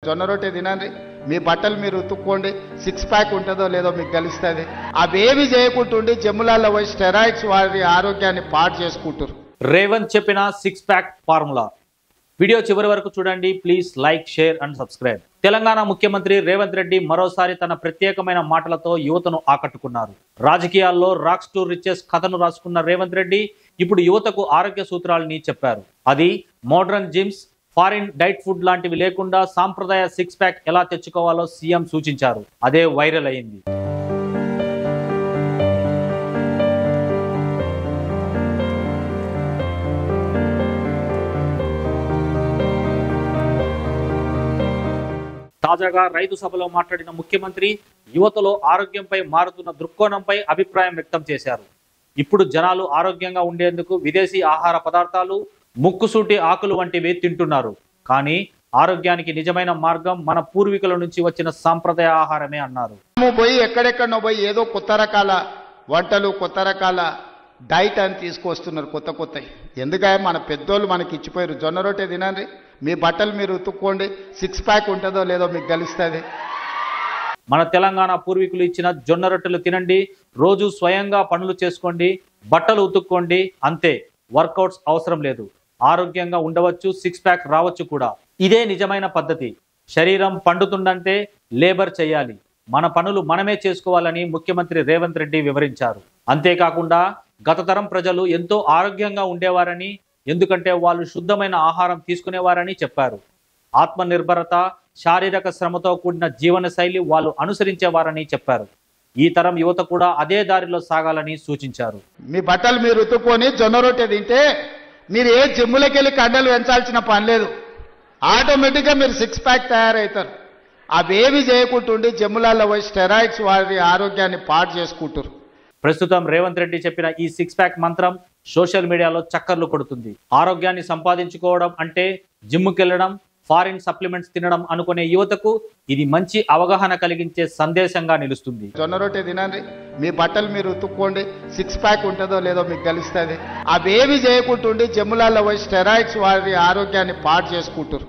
జొన్న రొట్టె తినండి, మీ బట్టలు మీరు ఉతుక్కోండి, 6 ప్యాక్ ఉంటుందో లేదో మీకు తెలుస్తుంది. అవేమి చేయకుంటుండి జమ్ములాల్లో పోయి స్టెరాయిడ్స్ వారి ఆరోగ్యాన్ని పాడు చేసుకుంటారు. రేవంత్ చెప్పిన 6 ప్యాక్ ఫార్ములా వీడియో చివరి వరకు చూడండి. Please like, share and subscribe. Telangana ముఖ్యమంత్రి రేవంత్ రెడ్డి మరోసారి తన ప్రత్యేకమైన మాటలతో యువతను ఆకట్టుకున్నారు. రాజకీయాల్లో రాక్స్ టు రిచెస్ కథను రాసుకున్న రేవంత్ రెడ్డి ఇప్పుడు యువతకు ఆరోగ్య సూత్రాలని చెప్పారు. అది modern gyms, foreign diet food లాంటివి లేకుండా సాంప్రదాయ 6 ప్యాక్ ఎలా తెచ్చుకోవాలో సీఎం సూచించారు. అదే వైరల్ అయింది. తాజాగా రైతు సభలో మాట్లాడిన ముఖ్యమంత్రి యువతలో ఆరోగ్యంపై మారుతున్న దృక్కోణంపై అభిప్రాయం వ్యక్తం చేశారు. ఇప్పుడు జనాలు ఆరోగ్యంగా ఉండేందుకు విదేశీ ఆహార పదార్థాలు, ముక్కుసూటి ఆకులు వంటివి తింటున్నారు. కానీ ఆరోగ్యానికి నిజమైన మార్గం మన పూర్వీకుల నుంచి వచ్చిన సాంప్రదాయ ఆహారమే అన్నారు. పోయి ఎక్కడెక్కడో పోయి ఏదో కొత్త రకాల వంటలు, కొత్త రకాల డైట్ అని తీసుకొస్తున్నారు కొత్త. ఎందుకంటే మన పెద్దోళ్ళు మనకి ఇచ్చిపోయారు. జొన్న రొట్టె తినండి, మీ బట్టలు మీరు ఉతుక్కోండి, 6 ప్యాక్ ఉంటుందో లేదో మీకు తెలుస్తుంది. మన తెలంగాణ పూర్వీకులు ఇచ్చిన జొన్న రొట్టెలు తినండి, రోజు స్వయంగా పనులు చేసుకోండి, బట్టలు ఉతుక్కోండి, అంతే. వర్కౌట్స్ అవసరం లేదు, ఆరోగ్యంగా ఉండవచ్చు, 6 ప్యాక్ రావచ్చు కూడా. ఇదే నిజమైన పద్ధతి. శరీరం పండుతుందంటే లేబర్ చేయాలి, మన పనులు మనమే చేసుకోవాలని ముఖ్యమంత్రి రేవంత్ రెడ్డి వివరించారు. అంతేకాకుండా గత తరం ప్రజలు ఎంతో ఆరోగ్యంగా ఉండేవారని, ఎందుకంటే వాళ్ళు శుద్ధమైన ఆహారం తీసుకునేవారని చెప్పారు. ఆత్మనిర్భరత, శారీరక శ్రమతో కూడిన జీవన శైలి వాళ్ళు అనుసరించేవారని చెప్పారు. ఈ తరం యువత కూడా అదే దారిలో సాగాలని సూచించారు. మీ బట్టలు మీరు ఉతుక్కొని జొన్న రొట్టె తింటే మీరు ఏ జిమ్ములకి వెళ్ళి కండలు పెంచాల్సిన పని లేదు. ఆటోమేటిక్గా మీరు 6 ప్యాక్ తయారవుతారు. అవేమి చేయకుంటుండి జమ్ములాల్లో పోయి స్టెరాయిడ్స్ వారి ఆరోగ్యాన్ని పాడు చేసుకుంటారు. ప్రస్తుతం రేవంత్ రెడ్డి చెప్పిన ఈ 6 ప్యాక్ మంత్రం సోషల్ మీడియాలో చక్కర్లు కొడుతుంది. ఆరోగ్యాన్ని సంపాదించుకోవడం అంటే జిమ్కి వెళ్ళడం, ఫారిన్ సప్లిమెంట్స్ తినడం అనుకునే యువతకు ఇది మంచి అవగాహన కలిగించే సందేశంగా నిలుస్తుంది. జొన్న రొట్టె తినండి, మీ బట్టలు మీరు ఉతుక్కోండి, 6 ప్యాక్ ఉంటుందో లేదో మీకు తెలుస్తుంది. అవేమి చేయకుంటుండి జమ్ములాల్లో పోయి స్టెరాయిడ్స్ వారి ఆరోగ్యాన్ని పాడు చేసుకుంటారు.